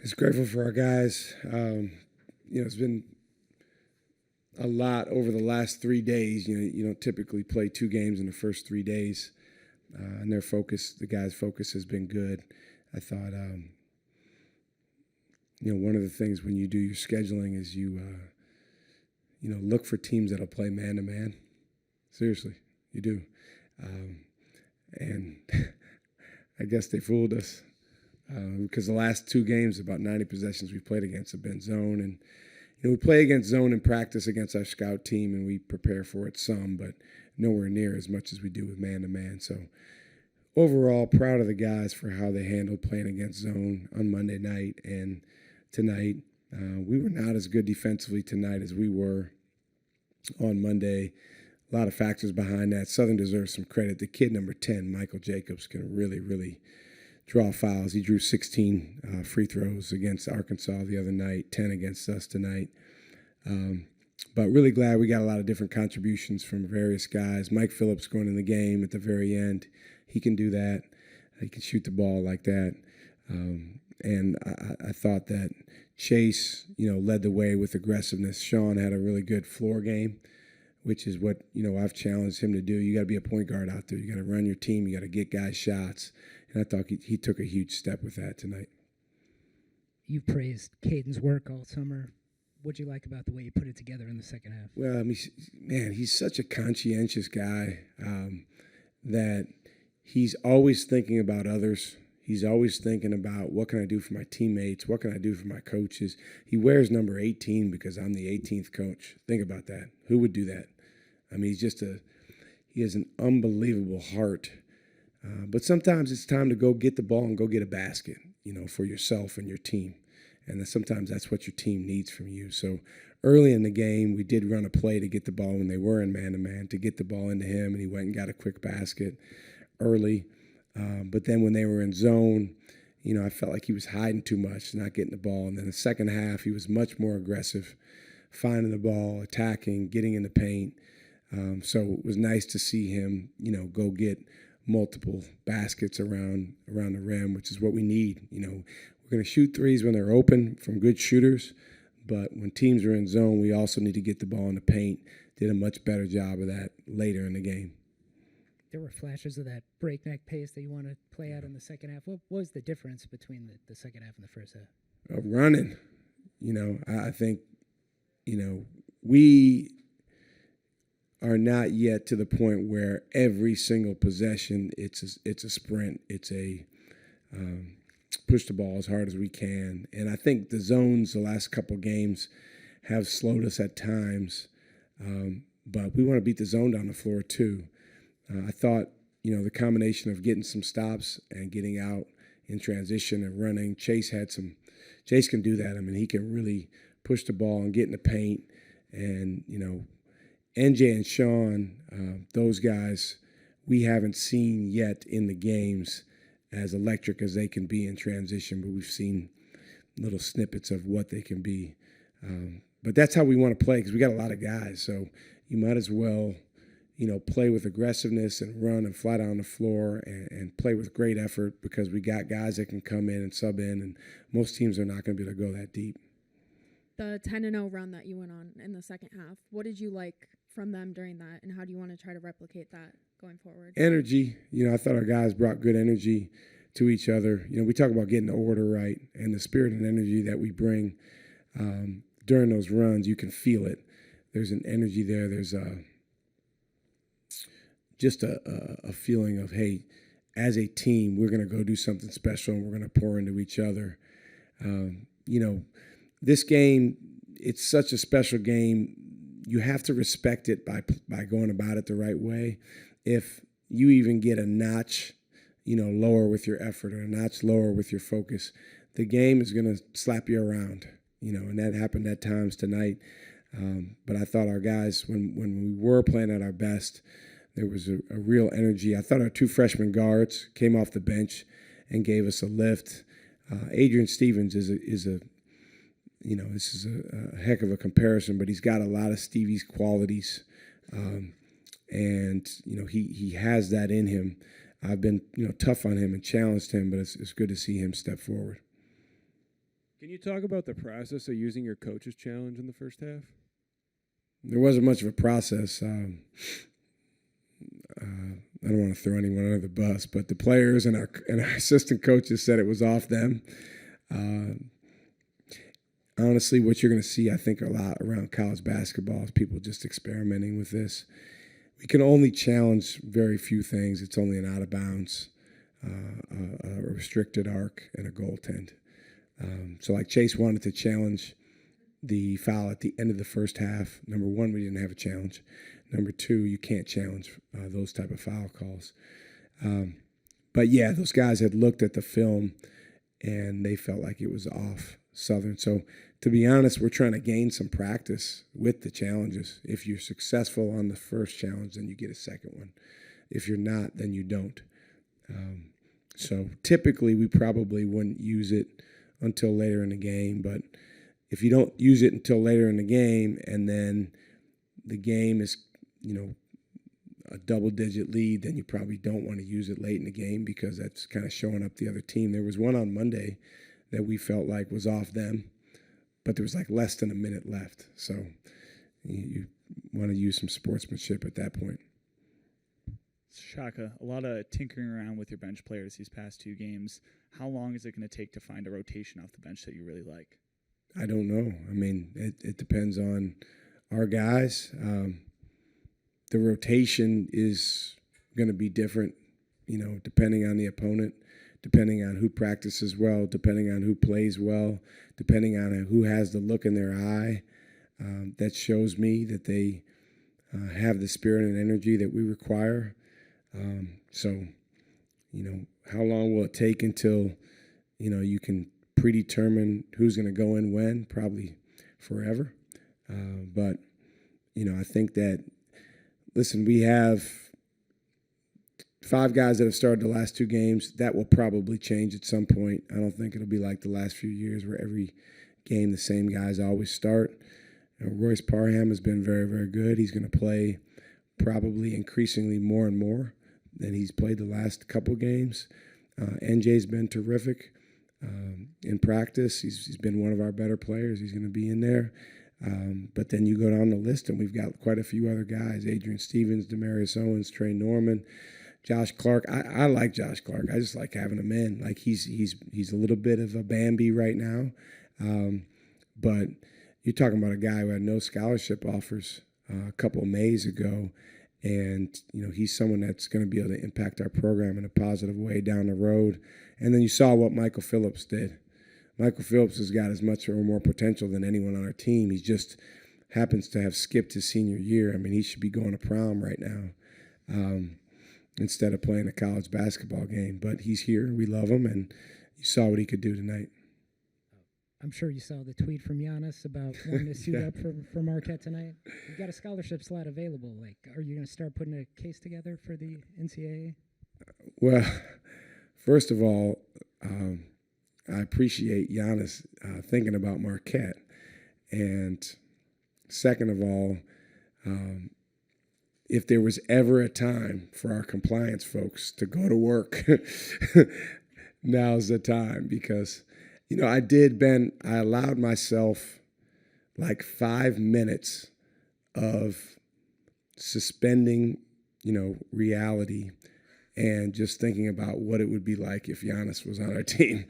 Just grateful for our guys. It's been a lot over the last 3 days. You don't typically play two games in the first 3 days, and the guys' focus has been good. I thought, one of the things when you do your scheduling is you look for teams that'll play man to man. Seriously, you do, and I guess they fooled us. Because the last two games, about 90 possessions we've played against have been zone. And, we play against zone in practice against our scout team, and we prepare for it some, but nowhere near as much as we do with man-to-man. So overall, proud of the guys for how they handled playing against zone on Monday night and tonight. We were not as good defensively tonight as we were on Monday. A lot of factors behind that. Southern deserves some credit. The kid number 10, Michael Jacobs, can really, really draw fouls. He drew 16 free throws against Arkansas the other night, 10 against us tonight. But really glad we got a lot of different contributions from various guys. Mike Phillips going in the game at the very end. He can do that. He can shoot the ball like that. And I thought that Chase, led the way with aggressiveness. Sean had a really good floor game, which is what, I've challenged him to do. You got to be a point guard out there. You got to run your team. You got to get guys shots. And I thought he took a huge step with that tonight. You've praised Caden's work all summer. What'd you like about the way you put it together in the second half? Well, he's such a conscientious guy that he's always thinking about others. He's always thinking about what can I do for my teammates? What can I do for my coaches? He wears number 18 because I'm the 18th coach. Think about that. Who would do that? He has an unbelievable heart. But sometimes it's time to go get the ball and go get a basket, for yourself and your team. And sometimes that's what your team needs from you. So early in the game, we did run a play to get the ball when they were in man-to-man, to get the ball into him, and he went and got a quick basket early. But then when they were in zone, I felt like he was hiding too much, not getting the ball. And then the second half, he was much more aggressive, finding the ball, attacking, getting in the paint. So it was nice to see him, go get multiple baskets around the rim, which is what we need. We're going to shoot threes when they're open from good shooters, but when teams are in zone, we also need to get the ball in the paint. Did a much better job of that later in the game. There were flashes of that breakneck pace that you want to play out in the second half. What was the difference between the second half and the first half? Running. I think, we are not yet to the point where every single possession it's a sprint. It's a push the ball as hard as we can. And I think the zones the last couple games have slowed us at times, but we want to beat the zone down the floor too. I thought, the combination of getting some stops and getting out in transition and running, Chase can do that. He can really push the ball and get in the paint. And, NJ and Sean, those guys, we haven't seen yet in the games as electric as they can be in transition, but we've seen little snippets of what they can be. But that's how we want to play because we got a lot of guys. So you might as well, play with aggressiveness and run and fly down the floor and play with great effort because we got guys that can come in and sub in, and most teams are not going to be able to go that deep. The 10-0 run that you went on in the second half, what did you like from them during that, and how do you want to try to replicate that going forward? Energy. I thought our guys brought good energy to each other. We talk about getting the order right, and the spirit and energy that we bring during those runs, you can feel it. There's an energy there. There's just a feeling of, hey, as a team, we're going to go do something special, and we're going to pour into each other. This game, it's such a special game. You have to respect it by going about it the right way. If you even get a notch, lower with your effort or a notch lower with your focus, the game is going to slap you around, and that happened at times tonight. But I thought our guys, when we were playing at our best, there was a real energy. I thought our two freshman guards came off the bench and gave us a lift. Adrian Stevens is a this is a heck of a comparison, but he's got a lot of Stevie's qualities, and he has that in him. I've been tough on him and challenged him, but it's good to see him step forward. Can you talk about the process of using your coach's challenge in the first half? There wasn't much of a process. I don't want to throw anyone under the bus, but the players and our assistant coaches said it was off them. Honestly, what you're going to see, I think, a lot around college basketball is people just experimenting with this. We can only challenge very few things. It's only an out of bounds, a restricted arc, and a goaltend. So like Chase wanted to challenge the foul at the end of the first half. Number one, we didn't have a challenge. Number two, you can't challenge those type of foul calls. But yeah, those guys had looked at the film and they felt like it was off Southern. So to be honest, we're trying to gain some practice with the challenges. If you're successful on the first challenge, then you get a second one. If you're not, then you don't. So typically we probably wouldn't use it until later in the game. But if you don't use it until later in the game and then the game is, a double-digit lead, then you probably don't want to use it late in the game because that's kind of showing up the other team. There was one on Monday that we felt like was off them, but there was like less than a minute left. So you want to use some sportsmanship at that point. Shaka, a lot of tinkering around with your bench players these past 2 games. How long is it going to take to find a rotation off the bench that you really like? I don't know. I mean, it depends on our guys. The rotation is going to be different, depending on the opponent, depending on who practices well, depending on who plays well, depending on who has the look in their eye. That shows me that they have the spirit and energy that we require. So, how long will it take until, you can predetermine who's going to go in when? Probably forever. But, I think that, listen, we have 5 guys that have started the last 2 games. That will probably change at some point. I don't think it'll be like the last few years where every game the same guys always start. Royce Parham has been very, very good. He's going to play probably increasingly more and more than he's played the last couple games. NJ's been terrific in practice. He's been one of our better players. He's going to be in there. But then you go down the list, and we've got quite a few other guys: Adrian Stevens, Demarius Owens, Trey Norman, Josh Clark. I like Josh Clark. I just like having him in. Like he's a little bit of a Bambi right now, but you're talking about a guy who had no scholarship offers a couple of Mays ago, and he's someone that's going to be able to impact our program in a positive way down the road. And then you saw what Michael Phillips did. Michael Phillips has got as much or more potential than anyone on our team. He just happens to have skipped his senior year. I mean, he should be going to prom right now instead of playing a college basketball game. But he's here. We love him, and you saw what he could do tonight. I'm sure you saw the tweet from Giannis about wanting to suit up for Marquette tonight. You've got a scholarship slot available. Like, are you going to start putting a case together for the NCAA? Well, first of all, I appreciate Giannis thinking about Marquette. And second of all, if there was ever a time for our compliance folks to go to work, now's the time. Because, I allowed myself like 5 minutes of suspending, reality and just thinking about what it would be like if Giannis was on our team.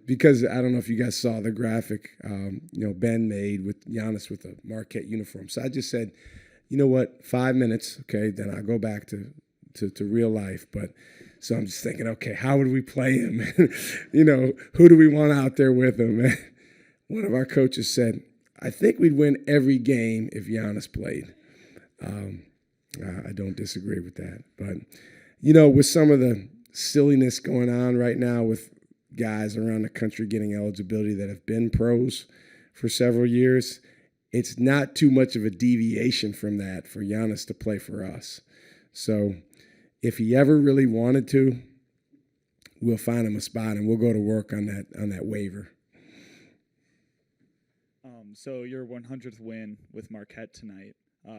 Because I don't know if you guys saw the graphic, Ben made with Giannis with a Marquette uniform. So I just said, you know what, 5 minutes, okay, then I'll go back to real life. But so I'm just thinking, okay, how would we play him? Who do we want out there with him? And one of our coaches said, I think we'd win every game if Giannis played. I don't disagree with that. But, with some of the silliness going on right now with guys around the country getting eligibility that have been pros for several years, it's not too much of a deviation from that for Giannis to play for us. So if he ever really wanted to, we'll find him a spot and we'll go to work on that waiver. So your 100th win with Marquette tonight,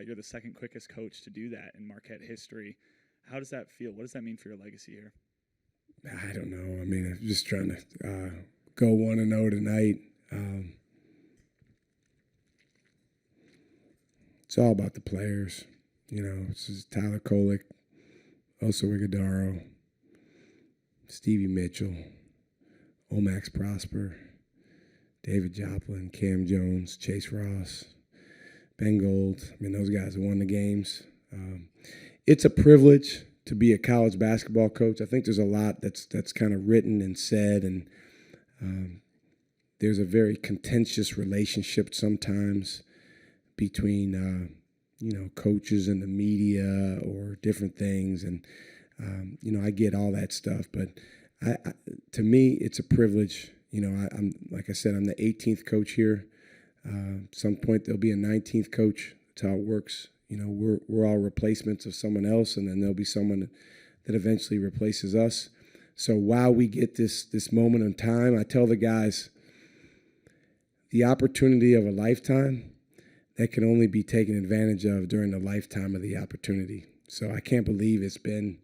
you're the second quickest coach to do that in Marquette history. How does that feel? What does that mean for your legacy here? I don't know. I mean, I'm just trying to go 1-0 tonight. It's all about the players. This is Tyler Kolek, Oso Ighodaro, Stevie Mitchell, Omax Prosper, David Joplin, Cam Jones, Chase Ross, Ben Gold. I mean, those guys have won the games. It's a privilege to be a college basketball coach. I think there's a lot that's kind of written and said, and there's a very contentious relationship sometimes between coaches and the media or different things, and I get all that stuff, but to me, it's a privilege. I'm like I said, I'm the 18th coach here. Some point there'll be a 19th coach. That's how it works. We're all replacements of someone else, and then there'll be someone that eventually replaces us. So while we get this moment in time, I tell the guys the opportunity of a lifetime that can only be taken advantage of during the lifetime of the opportunity. So I can't believe it's been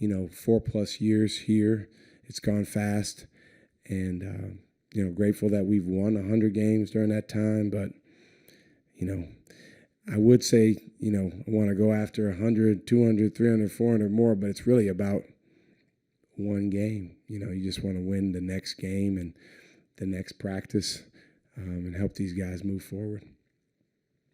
4+ years here. It's gone fast, and grateful that we've won 100 games during that time. But I would say I want to go after 100, 200, 300, 400 more, but it's really about one game. You just want to win the next game and the next practice, and help these guys move forward.